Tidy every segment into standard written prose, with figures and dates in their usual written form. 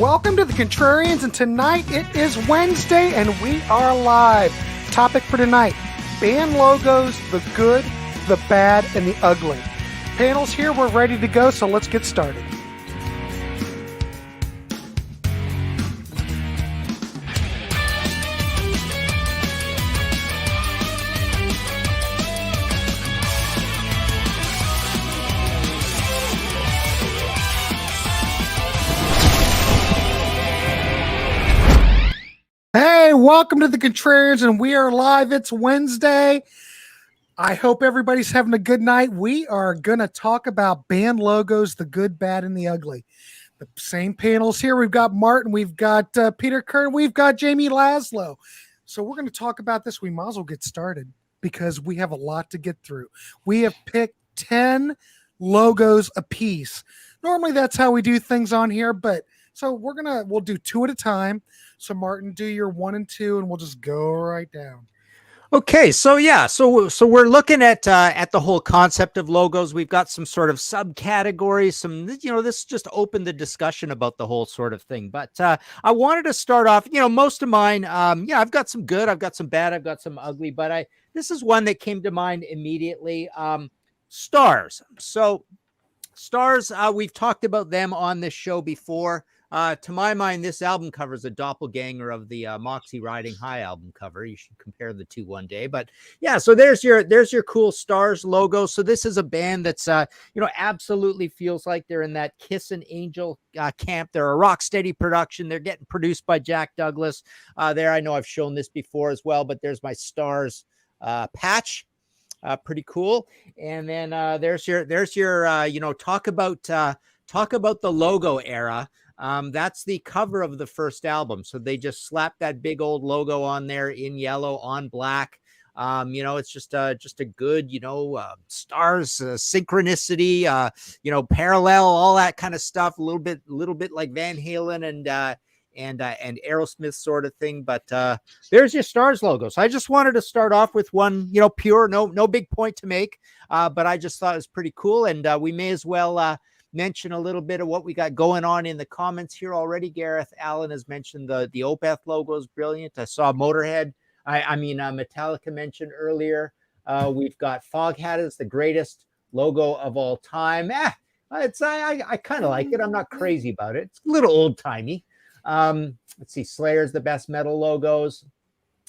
Welcome to the Contrarians, and tonight it is Wednesday, and we are live. Topic for tonight, band logos, the good, the bad, and the ugly. Panel's here, we're ready to go, so let's get started. Welcome to the Contrarians, and we are live. It's Wednesday. I hope everybody's having a good night. We are going to talk about band logos, the good, bad, and the ugly. The same panels here. We've got Martin, we've got Peter Kern, we've got Jamie Laszlo. So we're going to talk about this. We might as well get started because we have a lot to get through. We have picked 10 logos apiece. Normally that's how we do things on here, but so we'll do two at a time. So Martin, do your 1 and 2, and we'll just go right down. Okay, so we're looking at the whole concept of logos. We've got some sort of subcategories. This just opened the discussion about the whole sort of thing. But I wanted to start off. Most of mine. I've got some good, I've got some bad, I've got some ugly. But this is one that came to mind immediately. Stars. So stars. We've talked about them on this show before. To my mind, this album cover is a doppelganger of the Moxie Riding High album cover. You should compare the two one day. But yeah, so there's your cool Stars logo. So this is a band that's absolutely feels like they're in that Kiss and Angel camp. They're a rock steady production. They're getting produced by Jack Douglas. There, I know I've shown this before as well. But there's my Stars patch. Pretty cool. And then there's your talk about the logo era. That's the cover of the first album. So they just slapped that big old logo on there in yellow on black. It's just a good, stars, synchronicity, parallel, all that kind of stuff. A little bit like Van Halen and Aerosmith sort of thing. But there's your Stars logo. So I just wanted to start off with one, pure, no big point to make. But I just thought it was pretty cool. And we may as well mention a little bit of what we got going on in the comments here already. Gareth Allen has mentioned the Opeth logo is brilliant. I saw Motorhead. Metallica mentioned earlier. We've got Foghat is the greatest logo of all time. I kind of like it. I'm not crazy about it. It's a little old timey. Let's see. Slayer's the best metal logos.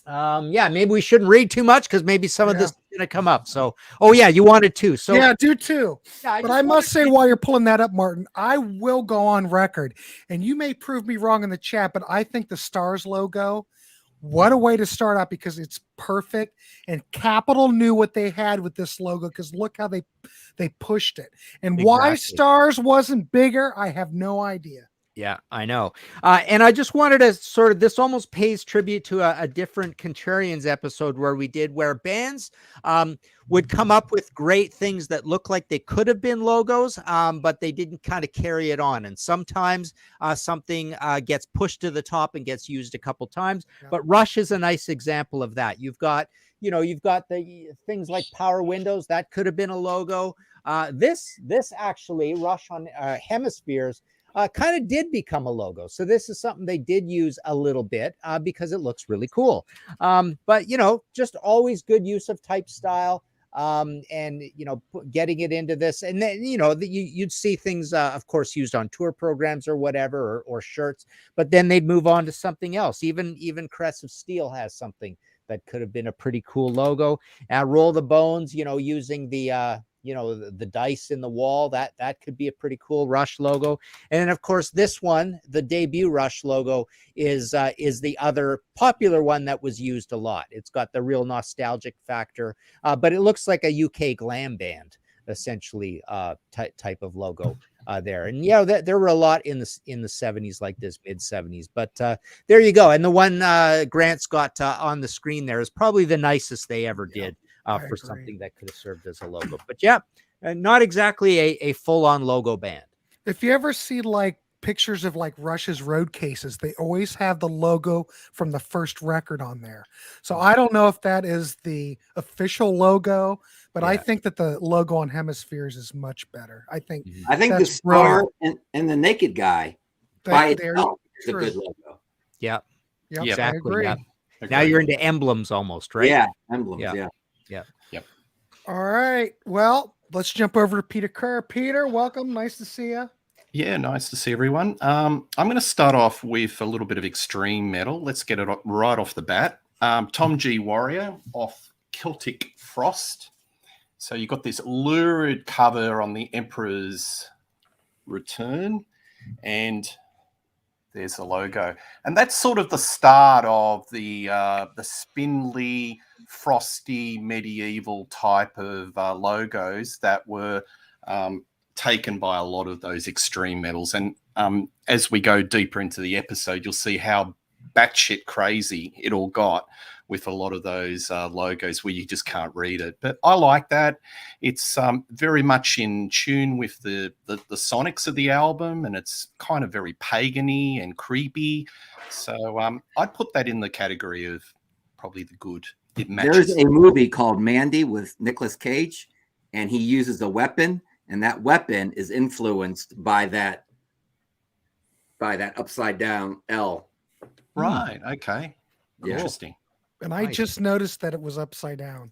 Maybe we shouldn't read too much because maybe some of this is going to come up. So, you wanted to. So yeah, do too. Yeah, but I must say, while you're pulling that up, Martin, I will go on record, and you may prove me wrong in the chat, but I think the Stars logo, what a way to start out because it's perfect. And Capitol knew what they had with this logo because look how they pushed it. And why Stars wasn't bigger, I have no idea. Yeah, I know. And I just wanted to this almost pays tribute to a different Contrarians episode where bands would come up with great things that look like they could have been logos, but they didn't kind of carry it on. And sometimes something gets pushed to the top and gets used a couple times. Yeah. But Rush is a nice example of that. You've got the things like Power Windows. That could have been a logo. This actually, Rush on Hemispheres, kind of did become a logo. So this is something they did use a little bit because it looks really cool. But, just always good use of type style and, getting it into this. And then, you'd see things, of course, used on tour programs or whatever, or shirts, but then they'd move on to something else. Even Crest of Steel has something that could have been a pretty cool logo. Roll the Bones, using the dice in the wall, that could be a pretty cool Rush logo. And then of course this one, the debut Rush logo, is the other popular one that was used a lot. It's got the real nostalgic factor, but it looks like a UK glam band essentially type of logo there. And there were a lot in the 70s like this, mid 70s, but there you go. And the one Grant's got on the screen there is probably the nicest they ever did. For something that could have served as a logo. But not exactly a full-on logo band. If you ever see like pictures of like Rush's road cases, they always have the logo from the first record on there. So I don't know if that is the official logo, but I think that the logo on Hemispheres is much better. I think the Star and the Naked Guy by itself It's a good logo. Yeah. Yep, Exactly. I Yeah. agree. Now you're into emblems almost, right? Yeah, emblems. Yeah. Yeah. Yep. All right. Well, let's jump over to Peter Kerr. Peter, welcome. Nice to see you. Yeah, nice to see everyone. I'm going to start off with a little bit of extreme metal. Let's get it right off the bat. Tom G. Warrior off Celtic Frost. So you've got this lurid cover on the Emperor's Return, and there's the logo. And that's sort of the start of the spindly, frosty, medieval type of logos that were taken by a lot of those extreme metals. And as we go deeper into the episode, you'll see how batshit crazy it all got with a lot of those logos where you just can't read it. But I like that. It's very much in tune with the sonics of the album, and it's kind of very pagan-y and creepy. So I'd put that in the category of probably the good. It matches. There's a movie called Mandy with Nicolas Cage, and he uses a weapon, and that weapon is influenced by that upside down L. Right. Okay. Yeah. Interesting. And I just noticed that it was upside down.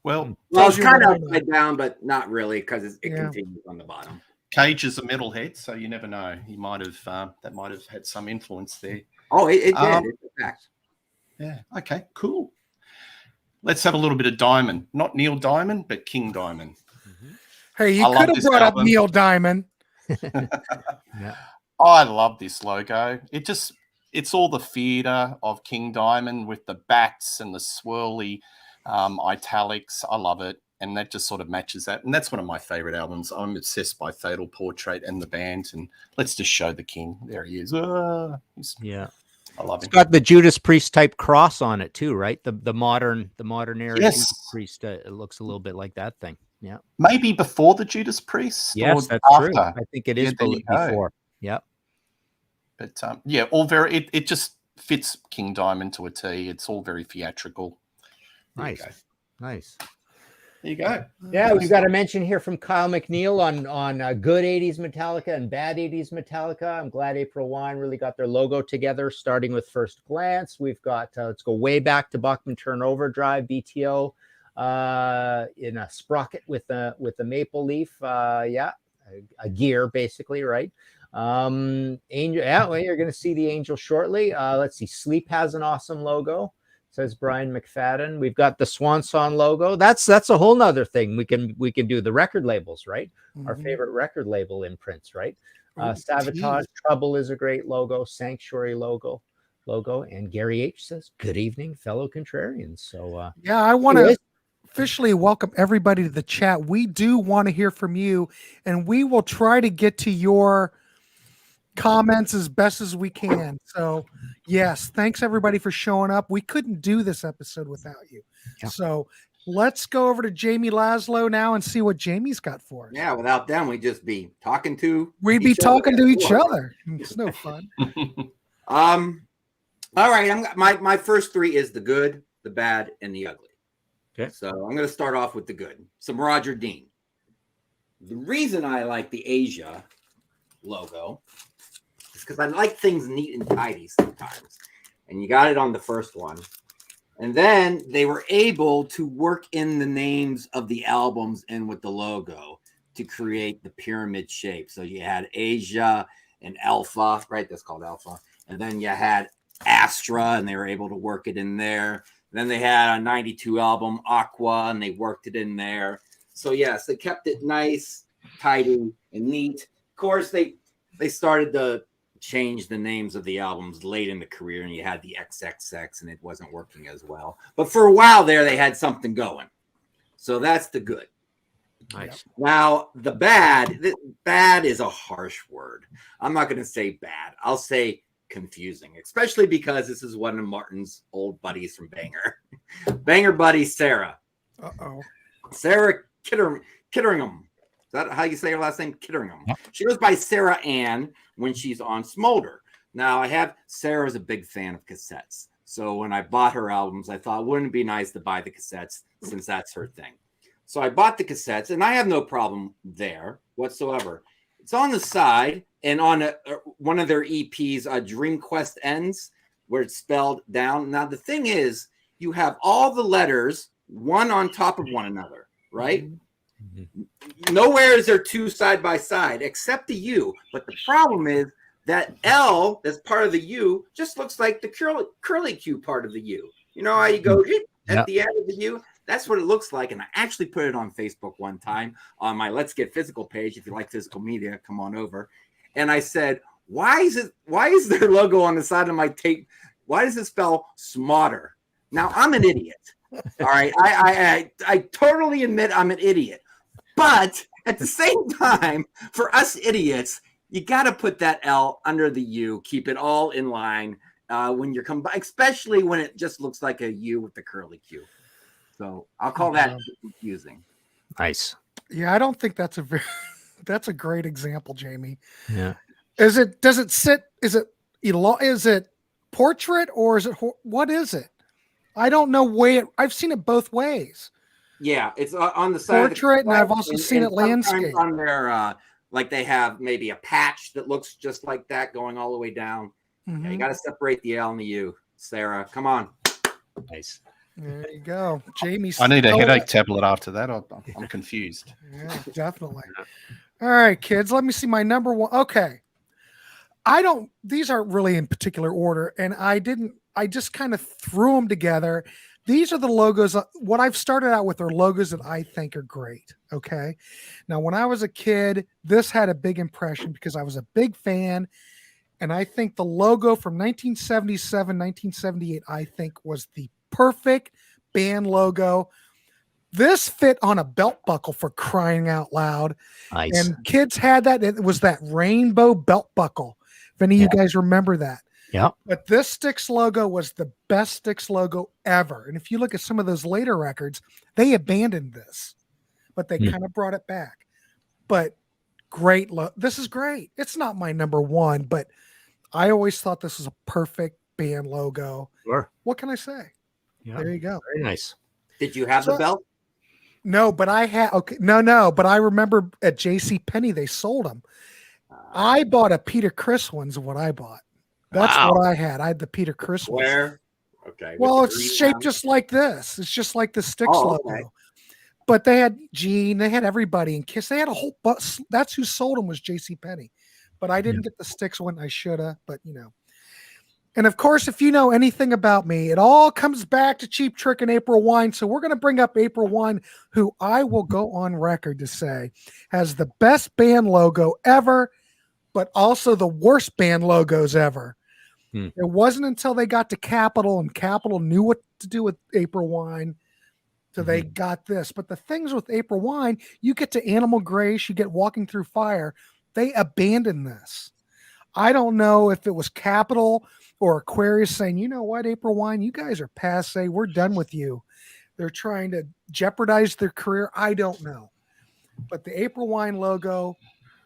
Well, It's kind of what I know. upside down, but not really, because it Yeah. continues on the bottom. Cage is a metalhead, so you never know. He might have that might have had some influence there. Oh, it did. It's a fact. Yeah. Okay. Cool. Let's have a little bit of Diamond. Not Neil Diamond, but King Diamond. Hey, you I love could have this brought up album. Neil Diamond. Yeah. I love this logo. It's all the theatre of King Diamond with the bats and the swirly italics. I love it. And that just sort of matches that. And that's one of my favorite albums. I'm obsessed by Fatal Portrait and the band. And let's just show the king. There he is. Yeah. I love It's him. got the Judas Priest type cross on it too, right? The modern era Yes. Judas Priest. It looks a little bit like that thing. Yeah. Maybe before the Judas Priest. Yes, or that's after. true. I think it is Yeah, there you go. before. Yeah. But yeah, all very. It just fits King Diamond to a T. It's all very theatrical. There you Nice. go. Nice. There you go. Yeah, we've got a mention here from Kyle McNeil on good 80s Metallica and bad 80s Metallica. I'm glad April Wine really got their logo together, starting with First Glance. We've got, let's go way back to Bachman Turn Overdrive, BTO, in a sprocket with a maple leaf. A gear, basically, right? Angel, yeah, well, you're going to see the Angel shortly. Let's see. Sleep has an awesome logo, says Brian McFadden. We've got the Swan Song logo. That's a whole nother thing. We can do the record labels, right? Our favorite record label imprints, right? Sabotage, Trouble is a great logo. Sanctuary logo, and Gary H says, "Good evening, fellow contrarians." So Yeah, I want to officially welcome everybody to the chat. We do want to hear from you, and we will try to get to your comments as best as we can. So yes, thanks everybody for showing up. We couldn't do this episode without you. Yeah. So let's go over to Jamie Laslow now and see what Jamie's got for us. Yeah, without them, we'd just be talking to We'd be talking to each other. It's no fun. All right, my first three is the good, the bad, and the ugly. Okay. So I'm going to start off with the good. Some Roger Dean. The reason I like the Asia logo is because I like things neat and tidy sometimes. And you got it on the first one. And then they were able to work in the names of the albums and with the logo to create the pyramid shape. So you had Asia and Alpha, right? That's called Alpha. And then you had Astra, and they were able to work it in there. Then they had a 92 album, Aqua, and they worked it in there. So yes, they kept it nice, tidy, and neat. Of course, they started to change the names of the albums late in the career, and you had the XXX, and it wasn't working as well. But for a while there, they had something going. So that's the good. nice. Now, the bad is a harsh word. I'm not going to say bad. I'll say confusing, especially because this is one of Martin's old buddies from Banger. Banger buddy Sarah. Uh-oh. Sarah Kitteringham. Is that how you say her last name? Kitteringham. Yep. She goes by Sarah Ann when she's on Smolder. Now, Sarah's a big fan of cassettes. So when I bought her albums, I thought, wouldn't it be nice to buy the cassettes since that's her thing? So I bought the cassettes, and I have no problem there whatsoever. It's on the side, and on one of their EPs, Dream Quest Ends, where it's spelled down. Now the thing is, you have all the letters one on top of one another, right? Nowhere is there two side by side except the U. But the problem is that L, that's part of the U, just looks like the curly Q part of the U. You know how you go at the end of the U? That's what it looks like. And I actually put it on Facebook one time on my Let's Get Physical page. If you like physical media, come on over. And I said, why is their logo on the side of my tape? Why does it spell smarter? Now I'm an idiot. All right. I totally admit I'm an idiot. But at the same time, for us idiots, you got to put that L under the U, keep it all in line when you're combining, especially when it just looks like a U with the curly Q. So I'll call that confusing. Nice. Yeah, I don't think that's that's a great example, Jamie. Yeah. Does it sit? Is it portrait or is it what is it? I don't know I've seen it both ways. Yeah, it's on the side portrait, of the and I've also seen it landscape on their like they have maybe a patch that looks just like that going all the way down. Yeah, you got to separate the L and the U. Sarah, come on. Nice. There you go, Jamie. I need a headache tablet after that. I'm confused. Yeah, definitely. All right, kids. Let me see my number one. Okay, these aren't really in particular order, and I just kind of threw them together. These are the logos. What I've started out with are logos that I think are great. Okay. Now, when I was a kid, this had a big impression because I was a big fan. And I think the logo from 1977, 1978, I think was the perfect band logo. This fit on a belt buckle, for crying out loud. Nice. And kids had that. It was that rainbow belt buckle. If any of you guys remember that. Yeah. But this Styx logo was the best Styx logo ever. And if you look at some of those later records, they abandoned this, but they kind of brought it back. But great. This is great. It's not my number one, but I always thought this was a perfect band logo. Sure. What can I say? Yeah. There you go. Very nice. Did you have the belt? No, but I had, no, but I remember at JCPenney, they sold them. I bought a Peter Criss one's what I bought. That's what I had. I had the Peter Criss one. Where? Okay. Well, it's shaped just like this. It's just like the Styx logo. But they had Gene, they had everybody in Kiss. They had a whole bus. That's who sold them was JCPenney. But I didn't get the Styx one. I should have, but And of course, if you know anything about me, it all comes back to Cheap Trick and April Wine. So we're going to bring up April Wine, who I will go on record to say has the best band logo ever, but also the worst band logos ever. It wasn't until they got to Capitol and Capitol knew what to do with April Wine. So they got this. But the things with April Wine, you get to Animal Grace, you get Walking Through Fire. They abandoned this. I don't know if it was Capitol or Aquarius saying, you know what, April Wine, you guys are passe. We're done with you. They're trying to jeopardize their career. I don't know. But the April Wine logo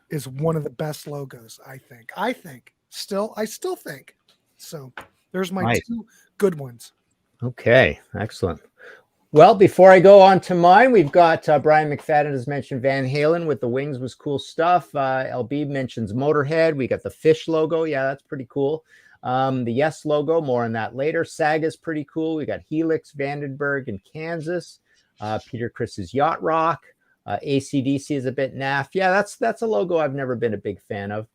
is one of the best logos, I think. I still think. So there's my two good ones. Okay, excellent. Well, before I go on to mine, we've got Brian McFadden has mentioned Van Halen with the wings was cool stuff. LB mentions Motorhead. We got the fish logo. Yeah, that's pretty cool. The Yes logo, more on that later. Saga's pretty cool. We got Helix, Vandenberg, and Kansas. Peter Criss's Yacht Rock. AC/DC is a bit naff. Yeah, that's a logo I've never been a big fan of.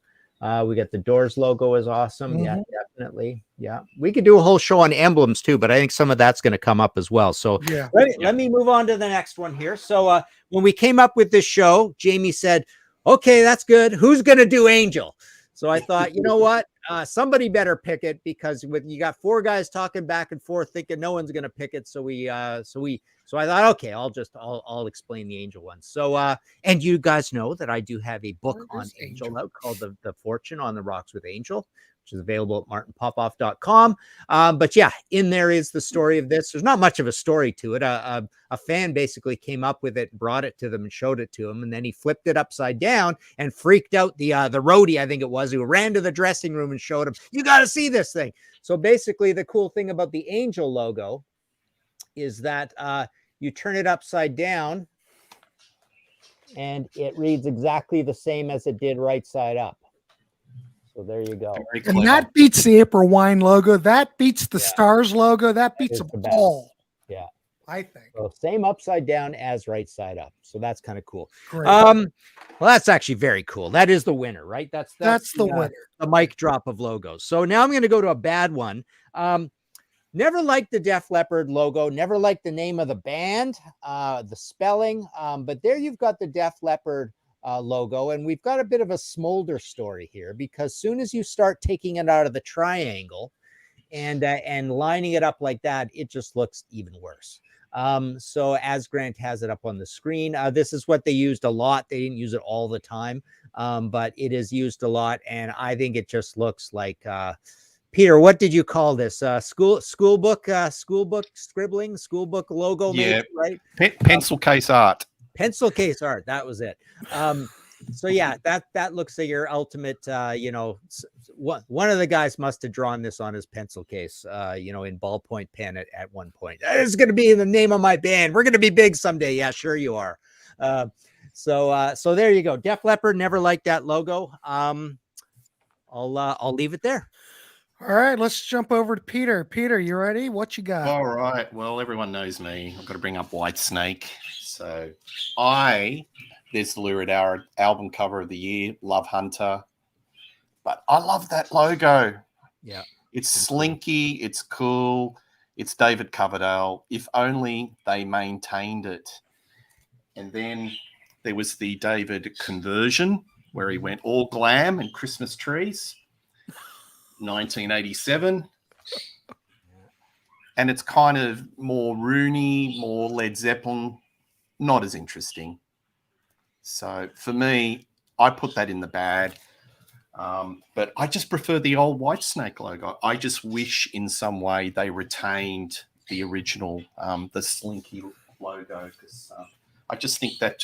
We got the Doors logo is awesome. Yeah, definitely. Yeah. We could do a whole show on emblems too, but I think some of that's going to come up as well. So let me move on to the next one here. So when we came up with this show, Jamie said, okay, that's good. Who's going to do Angel? So I thought, you know what? Somebody better pick it because you got four guys talking back and forth thinking no one's going to pick it. So I thought, okay, I'll explain the Angel one. So, and you guys know that I do have a book on Angel out called the Fortune on the Rocks with Angel, which is available at martinpopoff.com. But yeah, in there is the story of this. There's not much of a story to it. A fan basically came up with it, brought it to them and showed it to him. And then he flipped it upside down and freaked out the roadie, I think it was, who ran to the dressing room and showed him, you got to see this thing. So basically the cool thing about the Angel logo is that you turn it upside down and it reads exactly the same as it did right side up. So there you go. Very And clever. that beats the April Wine logo. That beats the Stars logo. That beats is them the best. all. Yeah. I think. So same upside down as right side up. So that's kind of cool. Great. Well, that's actually very cool. That is the winner, right? That's the winner. The mic drop of logos. So now I'm going to go to a bad one. Never liked the Def Leppard logo. Never liked the name of the band, the spelling. But there you've got the Def Leppard logo, and we've got a bit of a smolder story here, because soon as you start taking it out of the triangle and lining it up like that, it just looks even worse. So as Grant has it up on the screen, this is what they used a lot. They didn't use it all the time, but it is used a lot, and I think it just looks like Peter, what did you call this? School book scribbling, school book logo, maybe, right? Pencil case art. Pencil case art. That was it. So yeah, that looks like your ultimate. One of the guys must have drawn this on his pencil case. In ballpoint pen at one point. It's going to be in the name of my band. We're going to be big someday. Yeah, sure you are. So there you go. Def Leppard, never liked that logo. I'll leave it there. All right, let's jump over to Peter. Peter, you ready? What you got? All right. Well, everyone knows me. I've got to bring up Whitesnake. So there's the Lurid Hour album cover of the year, Love Hunter. But I love that logo. Yeah. It's slinky. It's cool. It's David Coverdale. If only they maintained it. And then there was the David conversion, where he went all glam and Christmas trees. 1987, and it's kind of more Rooney, more Led Zeppelin, not as interesting. So for me, I put that in the bad, but I just prefer the old Whitesnake logo. I just wish in some way they retained the original, the slinky logo, because I just think that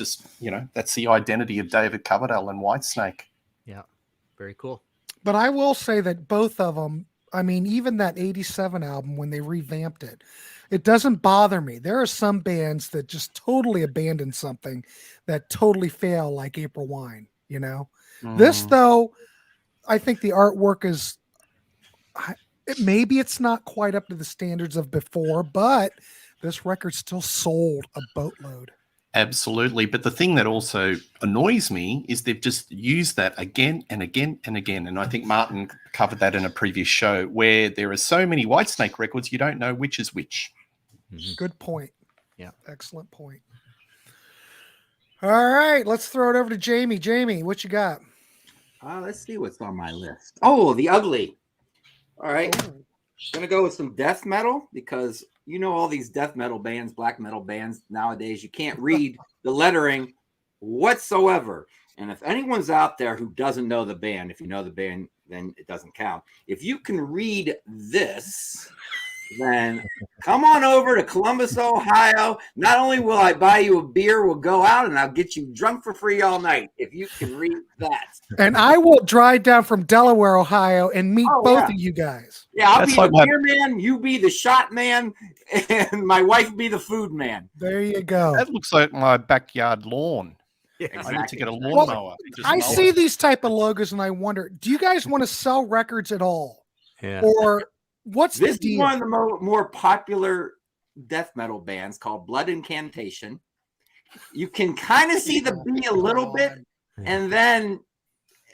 that's the identity of David Coverdale and Whitesnake. Yeah, very cool. But I will say that both of them, I mean, even that 87 album, when they revamped it, it doesn't bother me. There are some bands that just totally abandon something that totally fail, like April Wine, This, though, I think the artwork is, maybe it's not quite up to the standards of before, but this record still sold a boatload. Absolutely. But the thing that also annoys me is they've just used that again and again and again. And I think Martin covered that in a previous show, where there are so many Whitesnake records, you don't know which is which. Good point. Yeah. Excellent point. All right. Let's throw it over to Jamie. Jamie, what you got? Let's see what's on my list. Oh, the ugly. All right. Gonna go with some death metal, because all these death metal bands, black metal bands nowadays, you can't read the lettering whatsoever. And if anyone's out there who doesn't know the band, if you know the band, then it doesn't count. If you can read this, then come on over to Columbus, Ohio. Not only will I buy you a beer, we'll go out and I'll get you drunk for free all night if you can read that. And I will drive down from Delaware, Ohio, and meet both of you guys. Yeah, I'll be the beer man, you be the shot man, and my wife be the food man. There you go. That looks like my backyard lawn. Yeah, exactly. I need to get a lawnmower. I see these type of logos and I wonder, do you guys want to sell records at all? Yeah. Or what's this the deal? Is one of the more popular death metal bands, called Blood Incantation. You can kind of see the B a little bit, and then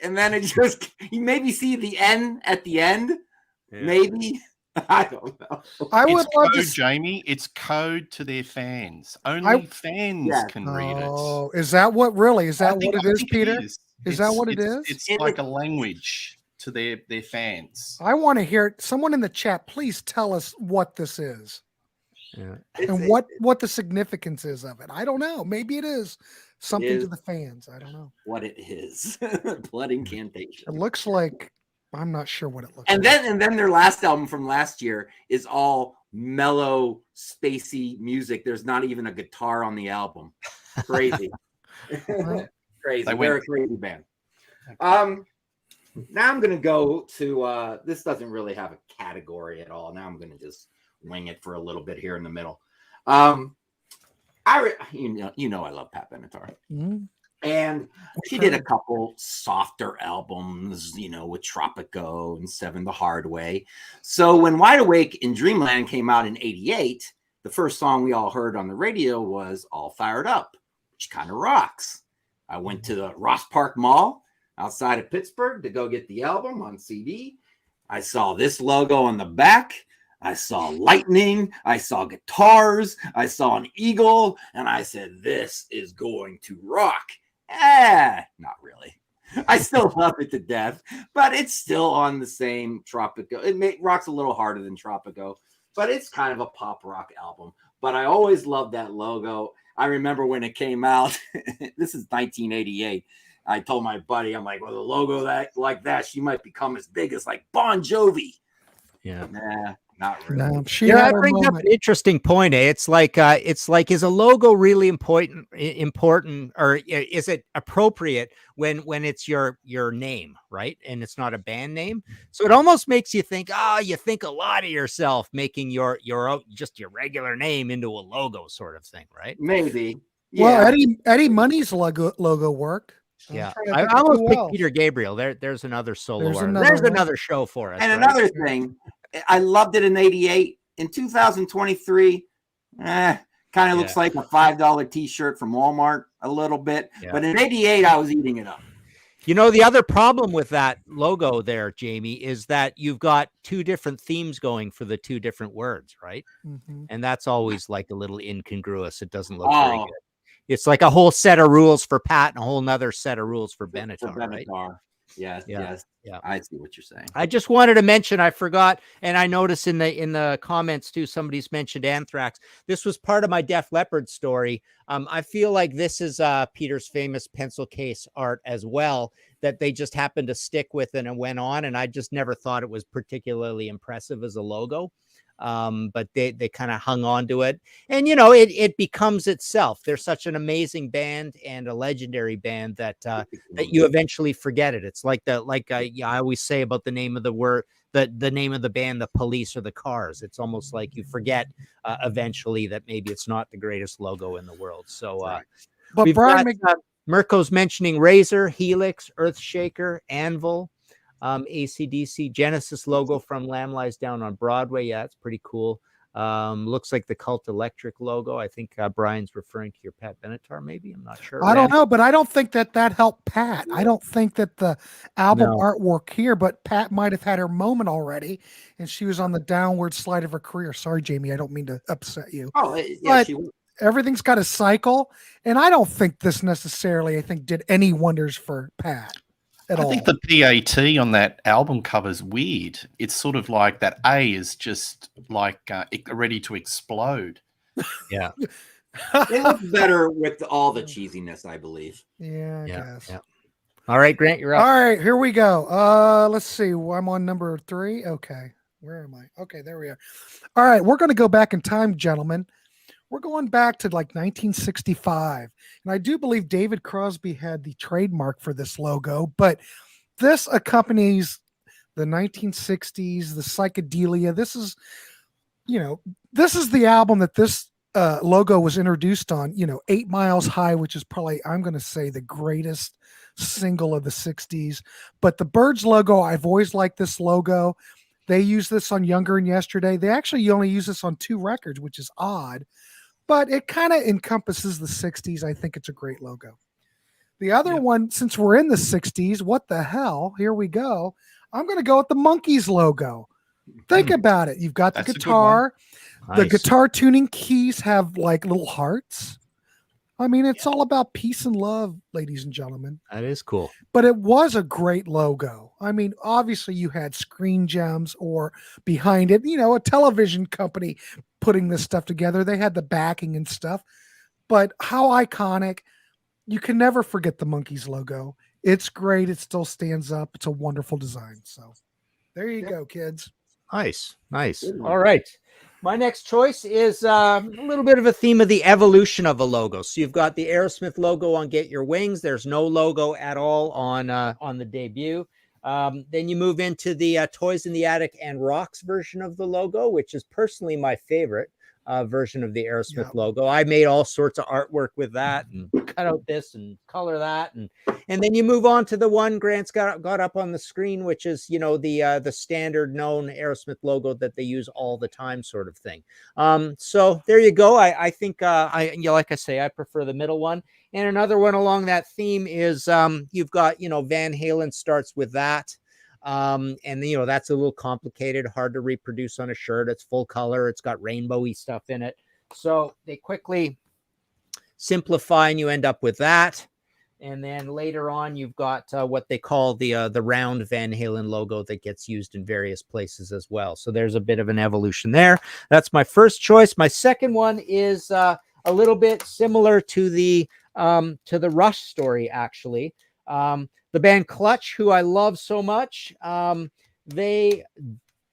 it just, you maybe see the N at the end. Yeah. Maybe. I don't know. I would love to, Jamie. It's code to their fans. Only fans can read it. Oh, is that what really? Is that what it is, Peter? Is that what it is? It's like a language to their fans. I want to hear it. Someone in the chat, please tell us what this is. Yeah. And what the significance is of it. I don't know. Maybe it is something to the fans. I don't know what it is. Blood Incantation. It looks like, I'm not sure what it looks like. And then their last album from last year is all mellow, spacey music. There's not even a guitar on the album. Crazy. Crazy. They're a crazy band. Now I'm going to go to, this doesn't really have a category at all. Now I'm going to just wing it for a little bit here in the middle. I love Pat Benatar. Mm-hmm. And she did a couple softer albums, with Tropico and Seven the Hard Way. So when Wide Awake in Dreamland came out in 88, the first song we all heard on the radio was All Fired Up, which kind of rocks. I went to the Ross Park Mall outside of Pittsburgh to go get the album on CD. I saw this logo on the back. I saw lightning. I saw guitars. I saw an eagle. And I said, this is going to rock. Not really. I still love it to death, but it's still on the same Tropico. It rocks a little harder than Tropico, but it's kind of a pop rock album. But I always loved that logo. I remember when it came out. This is 1988. I told my buddy, I'm like, well, the logo like that, she might become as big as like Bon Jovi. Yeah. Nah, not really. No, That brings up an interesting point. It's like, is a logo really important, or is it appropriate when it's your name, right? And it's not a band name. So it almost makes you think, you think a lot of yourself making your just your regular name into a logo sort of thing, right? Maybe. Well, Yeah. Eddie Money's logo worked. Yeah, I almost picked Peter Gabriel. There's another solo artist. There's another show for us. And another thing, I loved it in 88. In 2023, kind of looks like a $5 t-shirt from Walmart a little bit. Yeah. But in 88, I was eating it up. The other problem with that logo there, Jamie, is that you've got two different themes going for the two different words, right? Mm-hmm. And that's always like a little incongruous. It doesn't look very good. It's like a whole set of rules for Pat and a whole nother set of rules for Benatar, right? Yes. I see what you're saying. I just wanted to mention, I forgot, and I noticed in the comments too, somebody's mentioned Anthrax. This was part of my Def Leppard story. I feel like this is Peter's famous pencil case art as well, that they just happened to stick with and it went on, and I just never thought it was particularly impressive as a logo. But they kind of hung on to it, and it becomes itself. They're such an amazing band and a legendary band that you eventually forget it. It's like I always say about the name of the name of the band, the Police or the Cars. It's almost like you forget eventually that maybe it's not the greatest logo in the world. So, but Brian, Mirko's mentioning Razor, Helix, Earthshaker, Anvil. AC/DC Genesis logo from Lamb Lies Down on Broadway. Yeah, it's pretty cool. Looks like the Cult Electric logo. I think Brian's referring to your Pat Benatar, maybe. I'm not sure. I don't know, but I don't think that helped Pat. I don't think that the album artwork here, but Pat might have had her moment already, and she was on the downward slide of her career. Sorry, Jamie, I don't mean to upset you. Oh, yeah, but everything's got a cycle, and I don't think this necessarily, did any wonders for Pat. I think the PAT on that album cover is weird. It's sort of like that A is just like ready to explode. Yeah. It looks better with all the cheesiness, I believe. Yeah, I guess. Yeah. All right, Grant, you're up. All right, here we go. Let's see. I'm on number 3. Okay. Where am I? Okay, there we are. All right, we're going to go back in time, gentlemen. We're going back to like 1965. And I do believe David Crosby had the trademark for this logo, but this accompanies the 1960s, the psychedelia. This is the album that this logo was introduced on, 8 Miles High, which is probably, I'm going to say, the greatest single of the 60s. But the Birds logo, I've always liked this logo. They use this on Younger and Yesterday. They actually only use this on 2 records, which is odd. But it kind of encompasses the 60s. I think it's a great logo. The other one, since we're in the 60s, what the hell? Here we go. I'm going to go with the Monkees logo. Think about it. You've got the guitar. Nice. The guitar tuning keys have like little hearts. I mean, it's all about peace and love, ladies and gentlemen. That is cool. But it was a great logo. I mean, obviously you had Screen Gems or behind it, a television company putting this stuff together. They had the backing and stuff. But how iconic. You can never forget the Monkees logo. It's great. It still stands up. It's a wonderful design. So there you go, kids. Nice. All right. My next choice is a little bit of a theme of the evolution of a logo. So you've got the Aerosmith logo on Get Your Wings. There's no logo at all on the debut. Then you move into the Toys in the Attic and Rocks version of the logo, which is personally my favorite. version of the Aerosmith Yep. logo. I made all sorts of artwork with that and cut out this and color that. And then you move on to the one Grant's got up on the screen, which is, the standard known Aerosmith logo that they use all the time sort of thing. So there you go. I think, like I say, I prefer the middle one. And another one along that theme is you've got, Van Halen starts with that. And that's a little complicated, hard to reproduce on a shirt. It's full color. It's got rainbowy stuff in it. So they quickly simplify and you end up with that. And then later on, you've got what they call the round Van Halen logo that gets used in various places as well. So there's a bit of an evolution there. That's my first choice. My second one is a little bit similar to the Rush story, actually. The band Clutch, who I love so much, they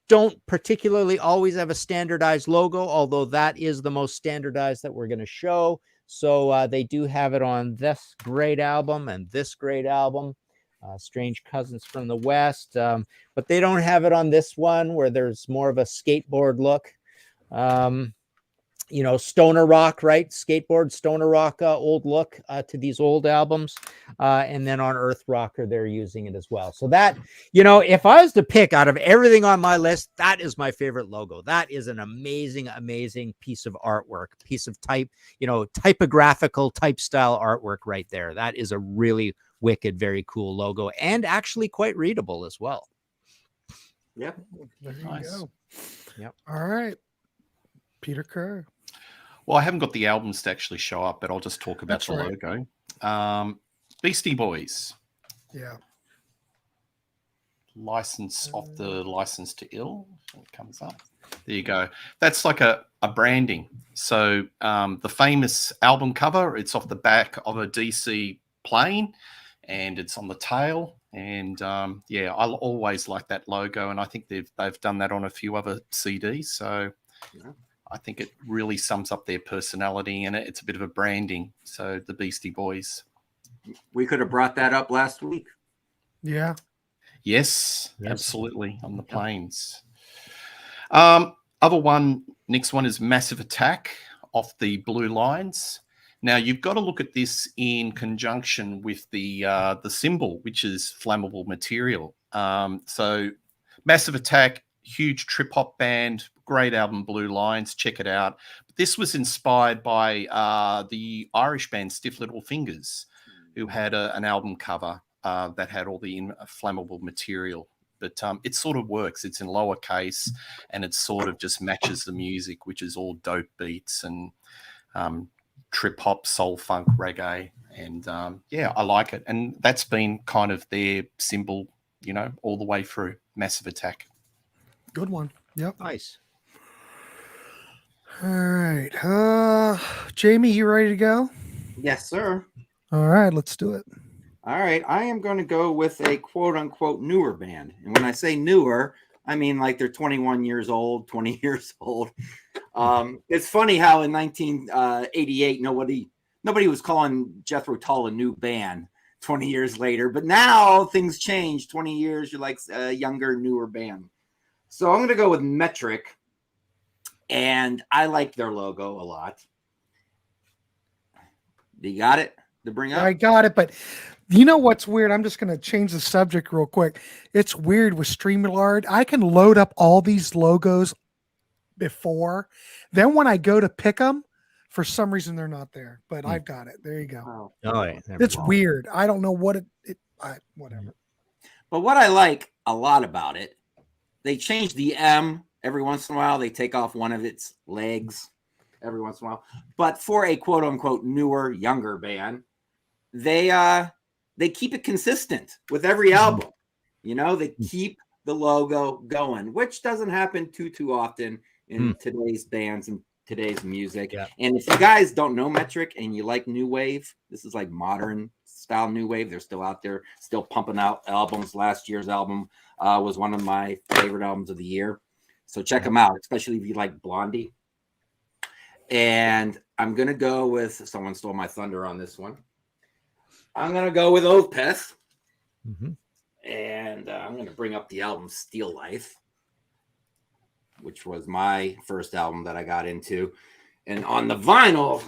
don't particularly always have a standardized logo, although that is the most standardized that we're going to show. So they do have it on this great album and this great album, Strange Cousins from the West. But they don't have it on this one where there's more of a skateboard look. Stoner rock, right? Skateboard, stoner rock, old look to these old albums. And then on Earth Rocker, they're using it as well. So that, if I was to pick out of everything on my list, that is my favorite logo. That is an amazing, amazing piece of artwork, piece of typographical type style artwork right there. That is a really wicked, very cool logo and actually quite readable as well. Yep. There you Nice. go. Yep. All right. Peter Kerr. Well, I haven't got the albums to actually show up, but I'll just talk about That's the right. logo. Beastie Boys. Yeah. License off the License to Ill. It comes up. There you go. That's like a branding. So the famous album cover, it's off the back of a DC plane and it's on the tail. And I'll always like that logo. And I think they've done that on a few other CDs. So I think it really sums up their personality and it's a bit of a branding. So the Beastie Boys. We could have brought that up last week. Yeah. Yes, absolutely. On the planes. Next one is Massive Attack off the Blue Lines. Now you've got to look at this in conjunction with the symbol, which is flammable material. So Massive Attack, huge trip hop band, great album, Blue Lines. Check it out. But this was inspired by the Irish band Stiff Little Fingers, who had an album cover that had all the flammable material. But it sort of works. It's in lowercase and it sort of just matches the music, which is all dope beats and trip hop, soul funk, reggae. And I like it. And that's been kind of their symbol, all the way through. Massive Attack. Good one. Yep. Nice. All right. Jamie, you ready to go? Yes, sir. All right, let's do it. All right. I am going to go with a quote unquote newer band. And when I say newer, I mean like they're 21 years old, 20 years old. It's funny how in 1988, nobody was calling Jethro Tull a new band 20 years later. But now things change. 20 years, you're like a younger, newer band. So I'm going to go with Metric. And I like their logo a lot. You got it to bring up? I got it, but you know what's weird? I'm just going to change the subject real quick. It's weird with StreamYard. I can load up all these logos before. Then when I go to pick them, for some reason they're not there. But I've got it. There you go. Oh, yeah. It's weird. I don't know what whatever. But what I like a lot about it, they change the M every once in a while. They take off one of its legs every once in a while. But for a quote unquote newer, younger band, they keep it consistent with every album. They keep the logo going, which doesn't happen too often in today's bands and today's music. Yeah. And if you guys don't know Metric and you like new wave, this is like modern style new wave. They're still out there, still pumping out albums. Last year's album was one of my favorite albums of the year. So check them out, especially if you like Blondie. And I'm going to go with, someone stole my thunder on this one. I'm going to go with Opeth. And I'm going to bring up the album Steel Life, which was my first album that I got into. And on the vinyl,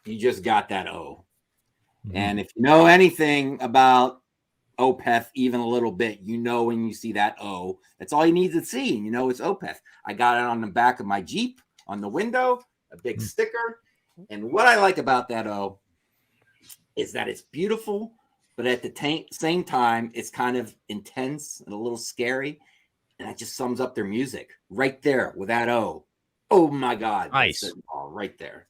you just got that O. And if you know anything about Opeth, even a little bit, you know when you see that O, that's all you need to see. You know it's Opeth. I got it on the back of my Jeep, on the window, a big sticker. And what I like about that O is that it's beautiful, but at the same time, it's kind of intense and a little scary. And that just sums up their music right there with that O. Oh my God. Nice. That's it all right there.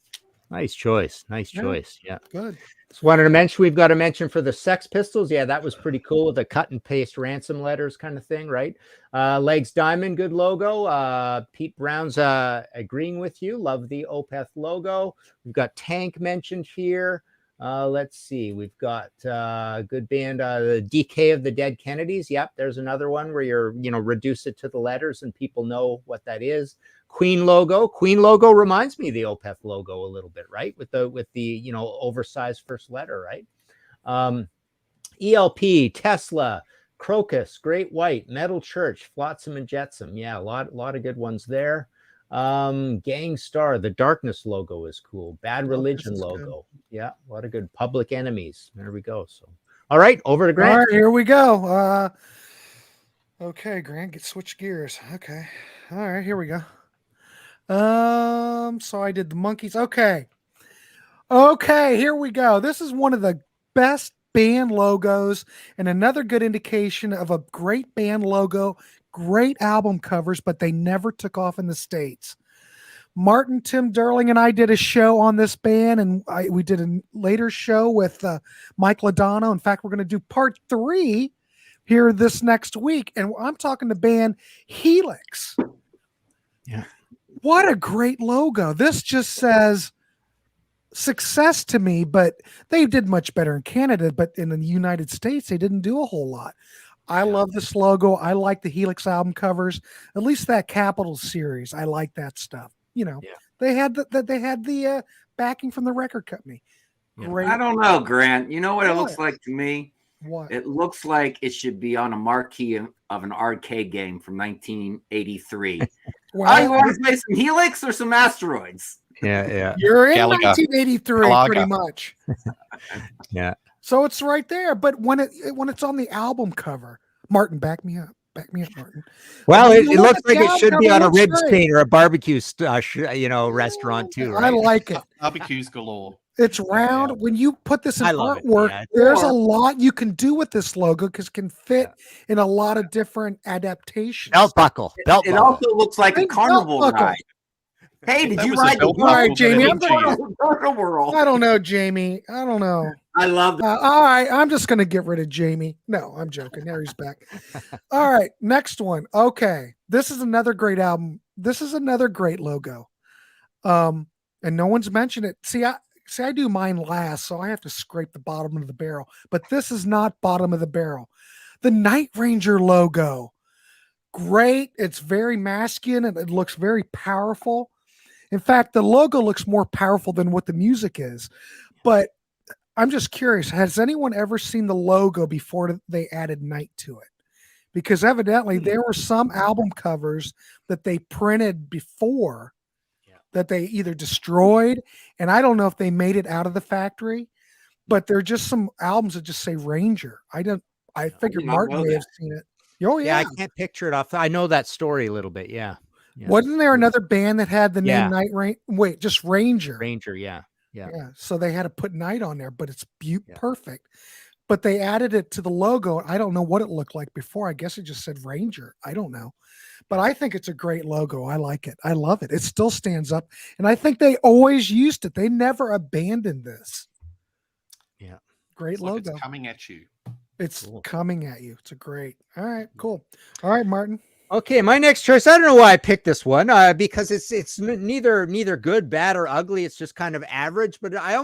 Nice choice. Nice Yeah. choice. Yeah. Good. So wanted to mention, we've got to mention for the Sex Pistols. Yeah, that was pretty cool. The cut and paste ransom letters kind of thing, right? Legs Diamond, good logo. Pete Brown's agreeing with you. Love the Opeth logo. We've got Tank mentioned here. Let's see. We've got good band, the Decay of the Dead Kennedys. Yep, there's another one where you're, reduce it to the letters and people know what that is. Queen logo. Queen logo reminds me of the Opeth logo a little bit, right? With the oversized first letter, right? ELP, Tesla, Crocus, Great White, Metal Church, Flotsam and Jetsam. Yeah, a lot of good ones there. Gang Star, the Darkness logo is cool. Bad Religion logo. Good. Yeah, a lot of good. Public Enemies. There we go. So, all right, over to Grant. All right, here we go. Okay, Grant, switch gears. Okay. All right, here we go. So I did the monkeys. Okay, here we go. This is one of the best band logos and another good indication of a great band logo, great album covers, but they never took off in the States. Martin, Tim Derling, and I did a show on this band, and we did a later show with Mike Ladano. In fact, we're going to do part 3 here this next week, and I'm talking the band Helix. Yeah. What a great logo. This just says success to me, but they did much better in Canada, but in the United States, they didn't do a whole lot. I love this logo. I like the Helix album covers, at least that Capitol series. I like that stuff. They had the backing from the record company. Great. I don't know, Grant. You know what it looks like to me? What? It looks like it should be on a marquee of an arcade game from 1983. Well, you want to play some Helix or some Asteroids? Yeah. You're in Gallagher. 1983, Gallagher. pretty much. Yeah. So it's right there. But when it's on the album cover, Martin, back me up. Back me up, Martin. Well, When it you look looks at the like it album should be cover, on a it looks ribs great. chain or a barbecue, restaurant too. Right? I like it. Barbecues galore. It's round. Yeah. When you put this in I love it, artwork, yeah. there's a lot you can do with this logo because it can fit in a lot of different adaptations. Belt buckle. It buckle. also looks like a Big carnival belt buckle. ride. Hey, did That you was a ride the belt All right, buckle Jamie, that I'm didn't going change. world? I don't know, Jamie. I don't know. I love that. All right, I'm just going to get rid of Jamie. No, I'm joking. There he's back. All right, next one. Okay, this is another great album. This is another great logo. And no one's mentioned it. See, I do mine last, so I have to scrape the bottom of the barrel. But this is not bottom of the barrel. The Night Ranger logo. Great. It's very masculine and it looks very powerful. In fact, the logo looks more powerful than what the music is. But I'm just curious, has anyone ever seen the logo before they added night to it? Because evidently there were some album covers that they printed before that they either destroyed, and I don't know if they made it out of the factory, but they're just some albums that just say Ranger. I figured Martin may have seen it. Oh yeah. I can't picture it off. I know that story a little bit. Yeah. Wasn't there another band that had the name Night Ranger? Wait, just Ranger. Ranger, yeah. So they had to put night on there, but it's perfect. But they added it to the logo. I don't know what it looked like before. I guess it just said Ranger. I don't know. But I think it's a great logo. I like it. I love it. It still stands up. And I think they always used it. They never abandoned this. Yeah. Great logo. It's coming at you. It's coming at you. It's a great. All right, cool. All right, Martin. Okay, my next choice. I don't know why I picked this one because it's neither good, bad, or ugly. It's just kind of average. But I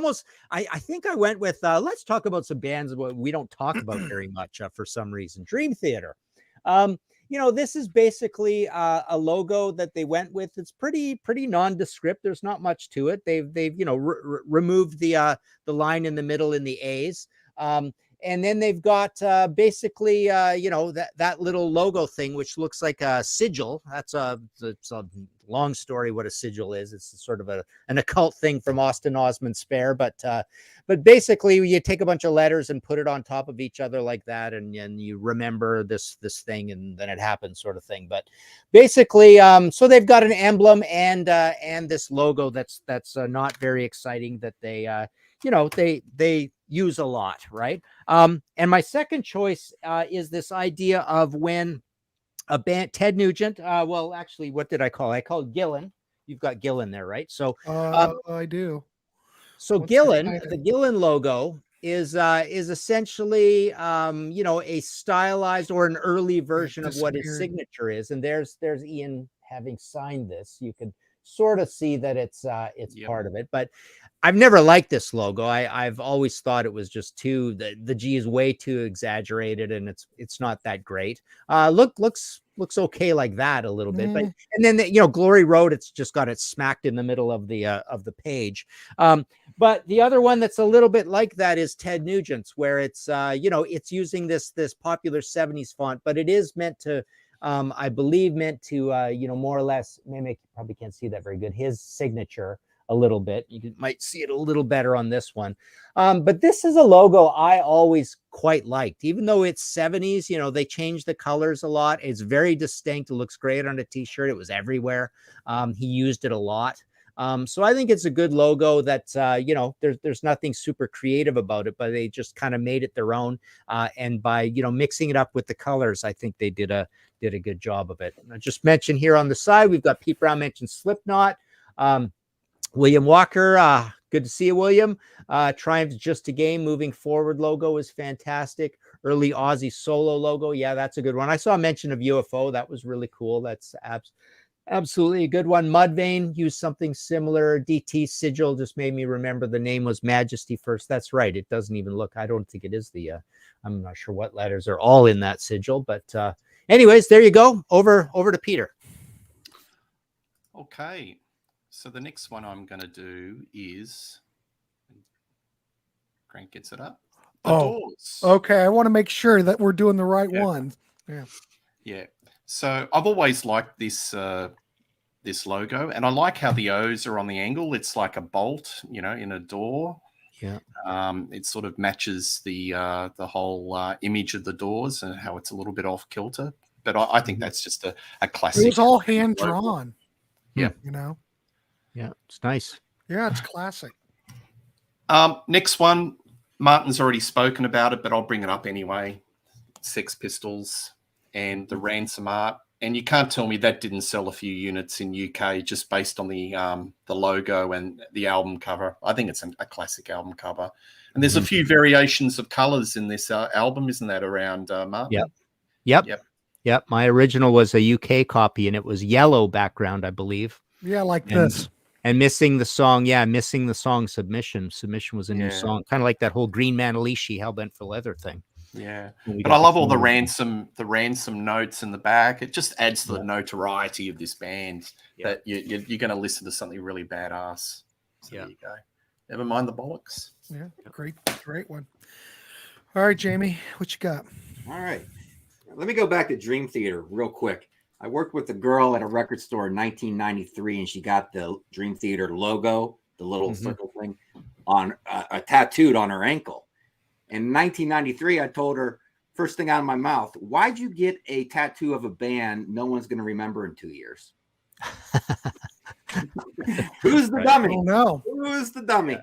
think I went with let's talk about some bands we don't talk about very much for some reason. Dream Theater. This is basically a logo that they went with. It's pretty nondescript. There's not much to it. They've removed the line in the middle in the A's. And then they've got basically, that little logo thing, which looks like a sigil. It's a long story what a sigil is. It's sort of an occult thing from Austin Osman Spare, but basically you take a bunch of letters and put it on top of each other like that, and you remember this thing, and then it happens, sort of thing. But basically, so they've got an emblem and this logo that's not very exciting, that they use a lot, right? And my second choice is this idea of when a band, Ted Nugent, well, actually, what did I call? I called Gillen. You've got Gillen there, right? So I do. So What's Gillen, that the Gillen logo is essentially a stylized or an early version of what his signature is. And there's Ian having signed this. You can sort of see that it's part of it. But I've never liked this logo. I've always thought it was just the G is way too exaggerated, and it's not that great. Looks okay like that a little bit, but and then Glory Road, it's just got it smacked in the middle of the page. But the other one that's a little bit like that is Ted Nugent's, where it's it's using this popular 70s font, but it is meant to I believe more or less mimic, probably can't see that very good, his signature a little bit. You might see it a little better on this one. But this is a logo I always quite liked, even though it's 70s, they changed the colors a lot. It's very distinct. It looks great on a t-shirt. It was everywhere. He used it a lot. So I think it's a good logo that, there's nothing super creative about it, but they just kind of made it their own. And by, mixing it up with the colors, I think they did a good job of it. And I just mentioned here on the side, we've got Pete Brown mentioned Slipknot. William Walker, good to see you, William. Triumph's Just a Game, moving forward logo is fantastic. Early Aussie solo logo, yeah, that's a good one. I saw a mention of UFO. That was really cool. That's absolutely a good one. Mudvayne used something similar. DT sigil just made me remember the name was Majesty first. That's right. It doesn't even look, I don't think it is I'm not sure what letters are all in that sigil, but anyways, there you go. Over to Peter. Okay. So the next one I'm going to do is, Grant gets it up. The doors. Okay. I want to make sure that we're doing the right one. Yeah. So I've always liked this this logo, and I like how the O's are on the angle. It's like a bolt, in a door. Yeah. It sort of matches the whole image of the doors and how it's a little bit off kilter. But I think that's just a classic. It was all hand drawn. Yeah. Yeah, it's nice. Yeah, it's classic. Next one, Martin's already spoken about it, but I'll bring it up anyway. Sex Pistols and the ransom art. And you can't tell me that didn't sell a few units in UK just based on the logo and the album cover. I think it's a classic album cover. And there's a few variations of colors in this album, isn't that, around, Martin? Yep. My original was a UK copy, and it was yellow background, I believe. Yeah, this. And missing the song, Submission. Submission was a new song, kind of like that whole Green Manalishi, Hellbent for Leather thing. Yeah, but I love all the ransom notes in the back. It just adds to the notoriety of this band that you're going to listen to something really badass. So there you go. Never mind the bollocks. Yeah, great one. All right, Jamie, what you got? All right, let me go back to Dream Theater real quick. I worked with a girl at a record store in 1993, and she got the Dream Theater logo, the little circle thing, on tattooed on her ankle. In 1993, I told her, first thing out of my mouth, why'd you get a tattoo of a band no one's going to remember in 2 years? Who's the dummy? Oh, no. Who's the dummy?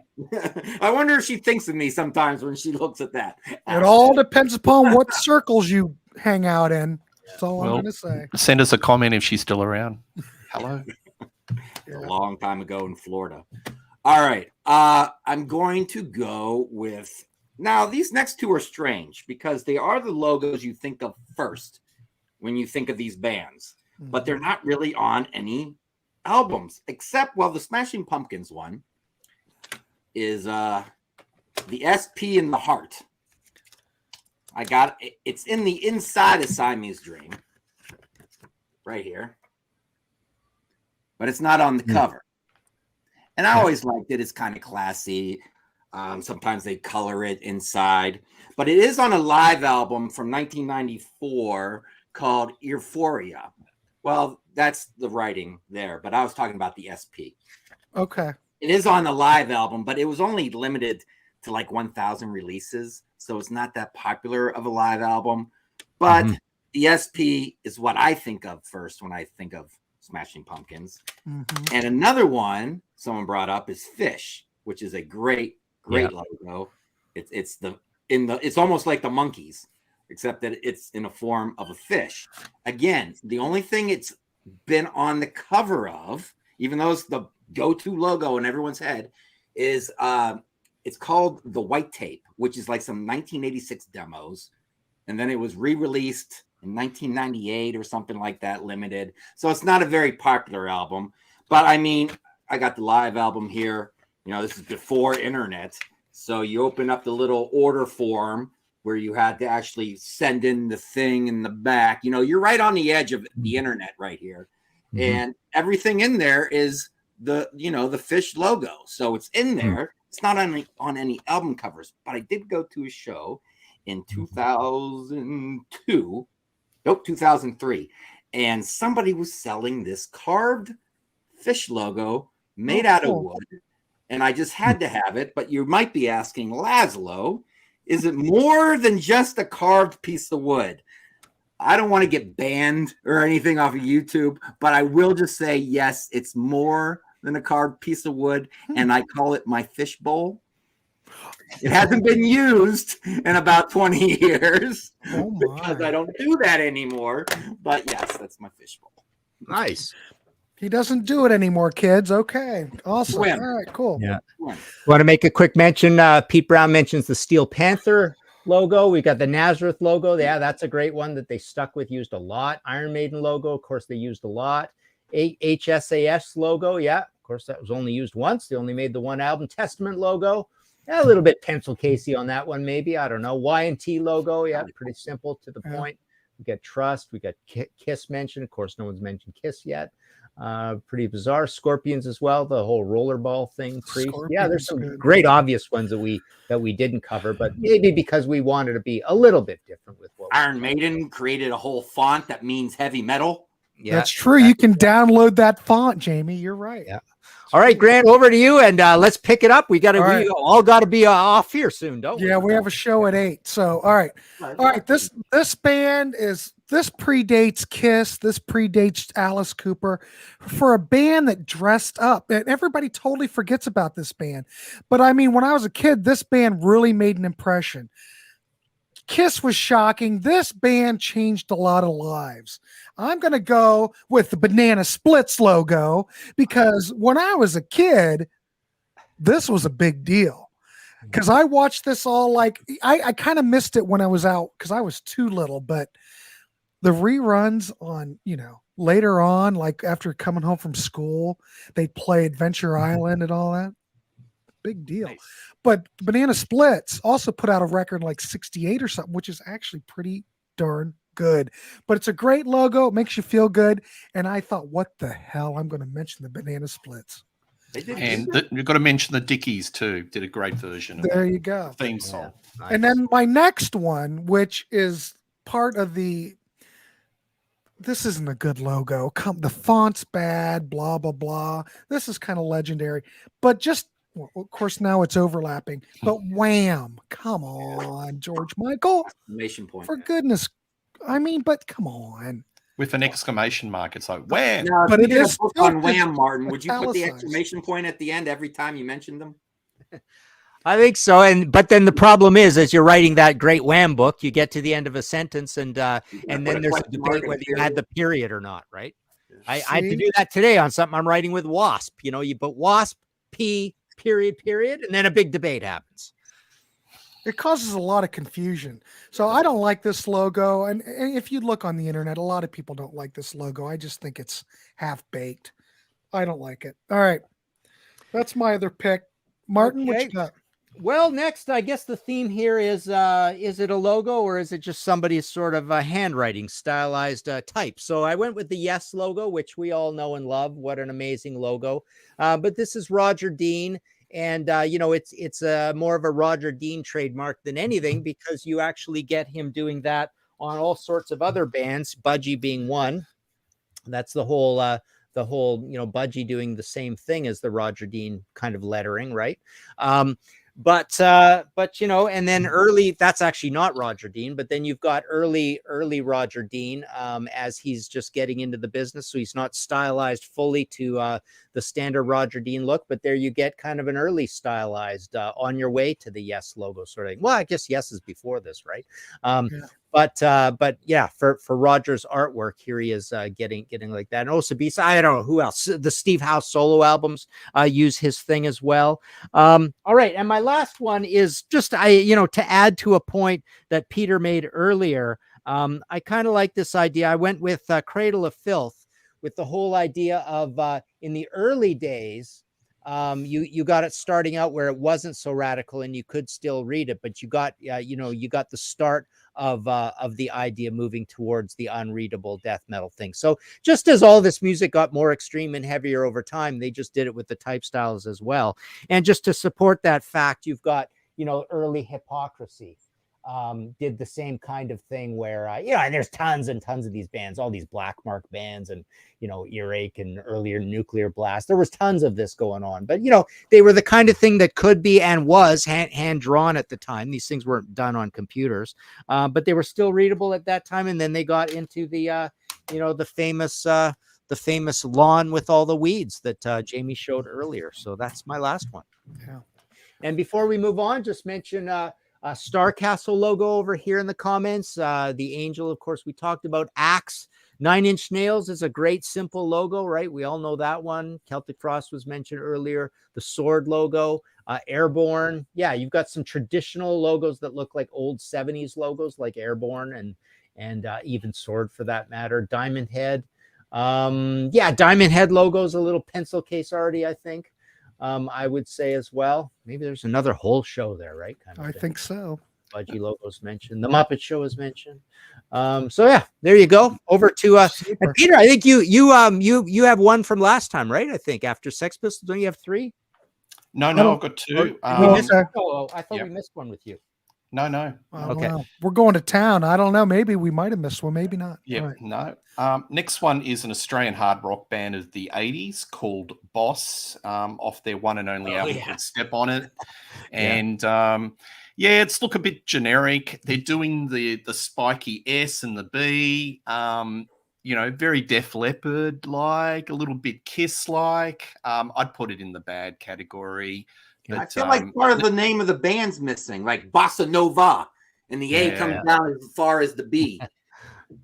I wonder if she thinks of me sometimes when she looks at that. It all depends upon what circles you hang out in. That's all I'm going to say. Send us a comment if she's still around. Hello. A long time ago in Florida. All right. I'm going to go with... Now, these next two are strange because they are the logos you think of first when you think of these bands, but they're not really on any albums except, the Smashing Pumpkins one is the SP in the heart. I got it. It's in the inside of Siamese Dream right here, but it's not on the cover. And I always liked it. It's kind of classy. Sometimes they color it inside, but it is on a live album from 1994 called Euphoria. Well, that's the writing there, but I was talking about the SP. Okay. It is on the live album, but it was only limited to like 1,000 releases, so it's not that popular of a live album. But the SP is what I think of first when I think of Smashing Pumpkins. And another one someone brought up is Fish, which is a great logo. It's almost like the Monkees, except that it's in a form of a fish. Again, the only thing it's been on the cover of, even though it's the go-to logo in everyone's head, is it's called the White Tape, which is like some 1986 demos, and then it was re-released in 1998 or something like that, limited. So it's not a very popular album, but I mean, I got the live album here. You know, this is before internet, so you open up the little order form where you had to actually send in the thing in the back. You know, you're right on the edge of the internet right here, and everything in there is the Fish logo, so it's in there. It's not on any album covers, but I did go to a show in 2003, and somebody was selling this carved fish logo made out of wood, and I just had to have it. But you might be asking, Laszlo, is it more than just a carved piece of wood? I don't want to get banned or anything off of YouTube, but I will just say, yes, it's more than a carved piece of wood, and I call it my fish bowl. It hasn't been used in about 20 years because I don't do that anymore. But yes, that's my fish bowl. Nice. He doesn't do it anymore, kids. Okay. Awesome. Swim. All right, cool. Yeah. Want to make a quick mention? Pete Brown mentions the Steel Panther logo. We got the Nazareth logo. Yeah, that's a great one that they stuck with, used a lot. Iron Maiden logo, of course, they used a lot. HSAS logo. Yeah, of course, that was only used once. They only made the one album. Testament logo. Yeah, a little bit pencil casey on that one, maybe. I don't know. Y&T logo. Yeah, pretty simple to the point. We got Trust. We got Kiss mentioned. Of course, no one's mentioned Kiss yet. Pretty bizarre. Scorpions as well. The whole rollerball thing. Yeah, there's some great obvious ones that we didn't cover, but maybe because we wanted to be a little bit different with what Iron Maiden created a whole font that means heavy metal. Yeah, that's true. You can download that font, Jamie. You're right. Yeah. All right, Grant, over to you, and let's pick it up. We all got to be off here soon, don't we? Yeah, we have a show at 8. So, all right. This band predates Kiss. This predates Alice Cooper. For a band that dressed up, and everybody totally forgets about this band. But I mean, when I was a kid, this band really made an impression. Kiss was shocking. This band changed a lot of lives. I'm going to go with the Banana Splits logo because when I was a kid, this was a big deal. Because I watched this all I kind of missed it when I was out because I was too little. But the reruns on, later on, like after coming home from school, they play Adventure Island and all that. Big deal. Nice. But Banana Splits also put out a record like 68 or something, which is actually pretty darn good. But it's a great logo. It makes you feel good. And I thought, what the hell? I'm going to mention the Banana Splits. And you've got to mention the Dickies too. Did a great version. There you go. Theme song. Yeah. Nice. And then my next one, which is part of this isn't a good logo. The font's bad, blah, blah, blah. This is kind of legendary. But well, of course, now it's overlapping. But Wham! Come on, George Michael. Exclamation point. For goodness. I mean, but come on. With an exclamation mark, it's like Wham! Now, but it is on Wham, Martin. Would you put the exclamation point at the end every time you mentioned them? I think so. But then the problem is, as you're writing that great Wham book, you get to the end of a sentence, and then there's a debate whether you add the period or not, right? I had to do that today on something I'm writing with Wasp. You put Wasp, P, period, and then a big debate happens. It causes a lot of confusion. So I don't like this logo. And if you look on the internet, a lot of people don't like this logo. I just think it's half-baked. I don't like it. All right. That's my other pick. Martin, what you got? Well, next, I guess the theme here is it a logo or is it just somebody's sort of handwriting stylized type? So I went with the Yes logo, which we all know and love. What an amazing logo. But this is Roger Dean. And it's more of a Roger Dean trademark than anything, because you actually get him doing that on all sorts of other bands, Budgie being one. That's the whole Budgie doing the same thing as the Roger Dean kind of lettering, right? But and then early, that's actually not Roger Dean, but then you've got early Roger Dean as he's just getting into the business, so he's not stylized fully to the standard Roger Dean look, but there you get kind of an early stylized on your way to the Yes logo sort of thing. Well, I guess Yes is before this, right? But yeah, for Roger's artwork, here he is getting like that. And also, I don't know who else. The Steve Howe solo albums use his thing as well. All right, and my last one is just to add to a point that Peter made earlier. I kind of like this idea. I went with Cradle of Filth, with the whole idea of in the early days. You got it starting out where it wasn't so radical and you could still read it, but you got the start of the idea moving towards the unreadable death metal thing. So just as all this music got more extreme and heavier over time, they just did it with the type styles as well. And just to support that fact, you've got early Hypocrisy did the same kind of thing where and there's tons and tons of these bands, all these Black Mark bands, and Earache and earlier Nuclear Blast. There was tons of this going on, but they were the kind of thing that could be and was hand drawn at the time. These things weren't done on computers, but they were still readable at that time. And then they got into the the famous lawn with all the weeds that Jamie showed earlier. So that's my last one. Yeah. And before we move on, just mention Star Castle logo over here in the comments. The angel, of course, we talked about. Axe, 9 Inch Nails is a great simple logo, right? We all know that one. Celtic Frost was mentioned earlier. The sword logo, Airborne. Yeah, you've got some traditional logos that look like old 70s logos, like Airborne and even Sword for that matter. Diamond Head. Diamond Head logo is a little pencil case arty, I think. I would say as well. Maybe there's another whole show there, right? I think so. Budgie logos mentioned. The Muppet Show is mentioned. So yeah, there you go. Over to and Peter. I think you have one from last time, right? I think after Sex Pistols, don't you have 3? No, I've got 2. I thought we missed one with you. No. Okay. Wow. We're going to town. I don't know. Maybe we might have missed one. Maybe not. Yeah, right. No. Next one is an Australian hard rock band of the 80s called Boss, off their one and only album called Step On It. And it's look a bit generic. They're doing the spiky S and the B, very Def Leppard like, a little bit Kiss like. I'd put it in the bad category. But, I feel like part of the name of the band's missing, like Bossa Nova, and the A comes down as far as the B.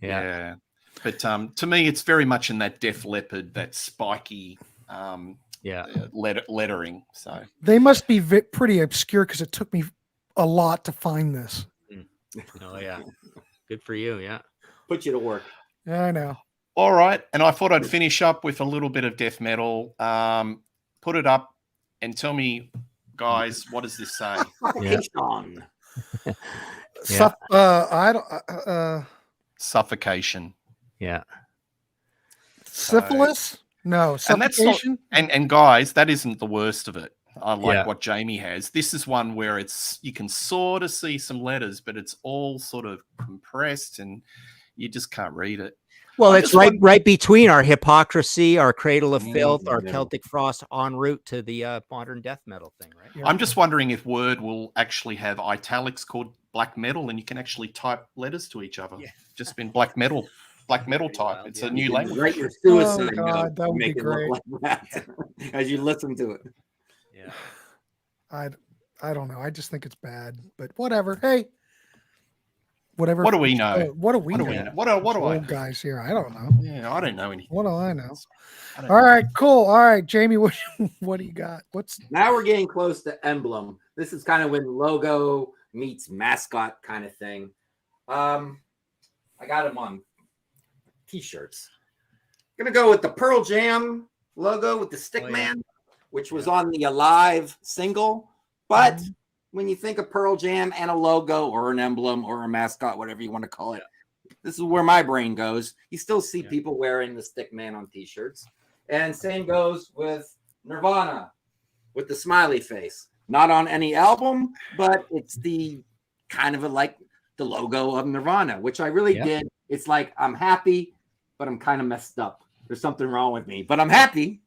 Yeah. But to me, it's very much in that Def Leppard, that spiky lettering. So they must be pretty obscure, because it took me a lot to find this. Oh yeah, good for you. Yeah, put you to work. Yeah, I know. All right, and I thought I'd finish up with a little bit of death metal. Put it up and tell me, guys, what does this say? Suffocation. Yeah. Syphilis? No, suffocation. And guys, that isn't the worst of it. I like what Jamie has. This is one where you can sort of see some letters, but it's all sort of compressed and you just can't read it. Well, it's right between our Hypocrisy, our Cradle of Filth, our Celtic Frost, en route to the modern death metal thing, right? Yeah. I'm just wondering if Word will actually have italics called black metal, and you can actually type letters to each other. Yeah. Just in black metal type. It's a new language. Write your suicide note. God, that would be great. As you listen to it. Yeah. I don't know. I just think it's bad, but whatever. Hey. Whatever. What do we know? What do we know? What do I know? Guys here? I don't know. Yeah, I don't know anything. What do I know? All right, cool. All right, Jamie, what do you got? Now we're getting close to emblem. This is kind of when logo meets mascot kind of thing. I got them on t-shirts. Gonna go with the Pearl Jam logo with the Stickman, which was on the Alive single, but when you think of Pearl Jam and a logo or an emblem or a mascot, whatever you want to call it, this is where my brain goes. You still see people wearing the Stickman on t-shirts. And same goes with Nirvana. with the smiley face. Not on any album, but it's the kind of like the logo of Nirvana, which I really did. It's like I'm happy, but I'm kind of messed up. There's something wrong with me, but I'm happy.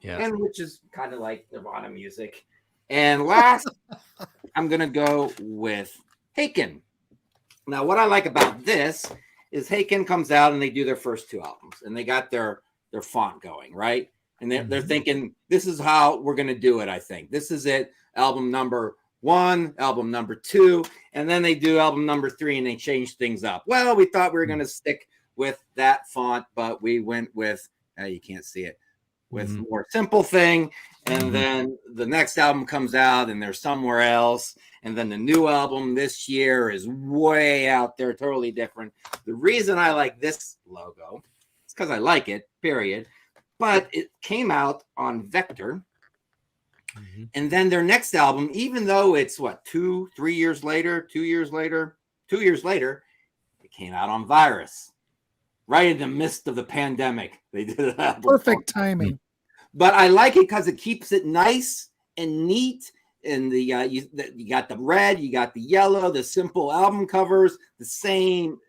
Yeah. And which is kind of like Nirvana music. And last, I'm going to go with Haken. Now, what I like about this is Haken comes out and they do their first 2 albums and they got their font going, right? And they're thinking, this is how we're going to do it, I think. This is it. Album number 1, album number 2, and then they do album number 3 and they change things up. Well, we thought we were going to stick with that font, but we went with, you can't see it, with more simple thing. And then the next album comes out and they're somewhere else. And then the new album this year is way out there, totally different. The reason I like this logo is because I like it, period. But it came out on Vector. And then their next album, even though it's 2 years later, it came out on Virus, right in the midst of the pandemic. They did that. Perfect timing. But I like it because it keeps it nice and neat. And the you got the red, you got the yellow, the simple album covers, the same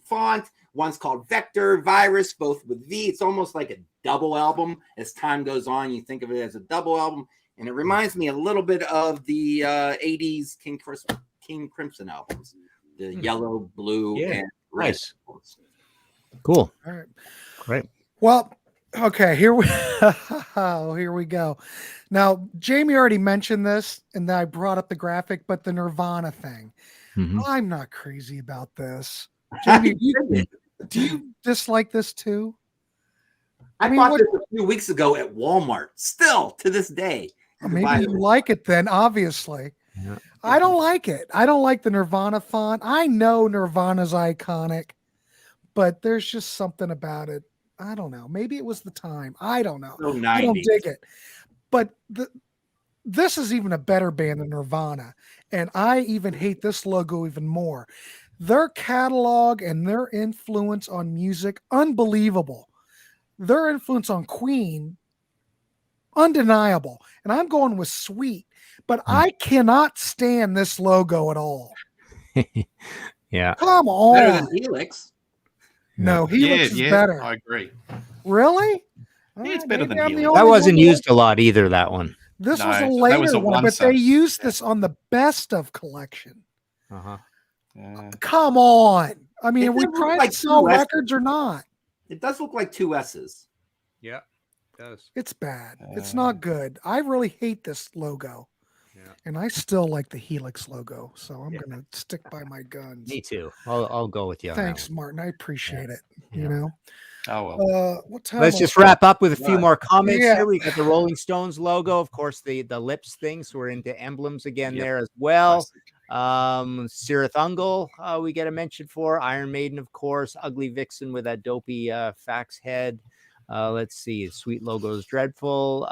font. One's called Vector, Virus, both with V. It's almost like a double album. As time goes on, you think of it as a double album. And it reminds me a little bit of the 80s King Crimson albums, the yellow, blue, and red. Nice. Cool. All right. Great. Well, okay, here we go. Now, Jamie already mentioned this, and I brought up the graphic, but the Nirvana thing. I'm not crazy about this. Jamie, do you dislike this too? I bought this a few weeks ago at Walmart. Still to this day. Maybe you like it then, obviously. Yeah. I don't like it. I don't like the Nirvana font. I know Nirvana's iconic, but there's just something about it. I don't know. Maybe it was the time. I don't know. I don't dig it. But this is even a better band than Nirvana. And I even hate this logo even more. Their catalog and their influence on music, unbelievable. Their influence on Queen, undeniable. And I'm going with Sweet, but I cannot stand this logo at all. Yeah. Come on. Better than Helix. No, Helix is better. I agree. Really? Yeah, it's better than Helix. That wasn't used a lot either, that one. This was a later one, but they used this on the Best of collection. Come on. I mean, are we trying to sell records or not? It does look like 2 S's. Yeah, it does. It's bad. It's not good. I really hate this logo. Yeah. And I still like the Helix logo, so I'm going to stick by my guns. Me too. I'll go with you. Thanks, Martin. I appreciate it. Yeah. You know. Oh well. What time? Let's just wrap up with a few more comments here. We got the Rolling Stones logo, of course, the lips thing. So we're into emblems again there as well. Cirith Ungol, we get a mention for. Iron Maiden, of course. Ugly Vixen with that dopey fax head. Let's see. Sweet logo is dreadful.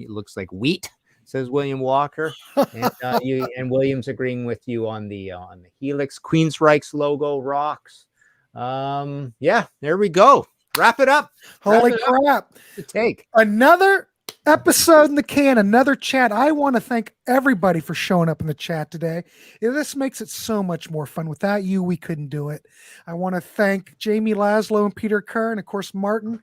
It looks like wheat, says William Walker. And William's agreeing with you on the Helix. Queensryche's logo rocks. Yeah, there we go. Wrap it up. Holy crap. Take another episode in the can, another chat. I want to thank everybody for showing up in the chat today. This makes it so much more fun. Without you, we couldn't do it. I want to thank Jamie Laszlo and Peter Kerr, and of course, Martin.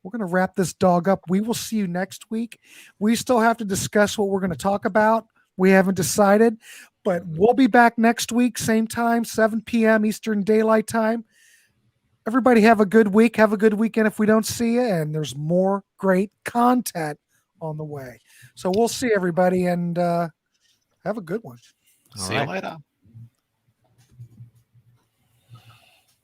We're going to wrap this dog up. We will see you next week. We still have to discuss what we're going to talk about. We haven't decided, but we'll be back next week, same time, 7 p.m. Eastern Daylight Time. Everybody have a good week. Have a good weekend if we don't see you. And there's more great content on the way. So we'll see everybody and have a good one. See you later.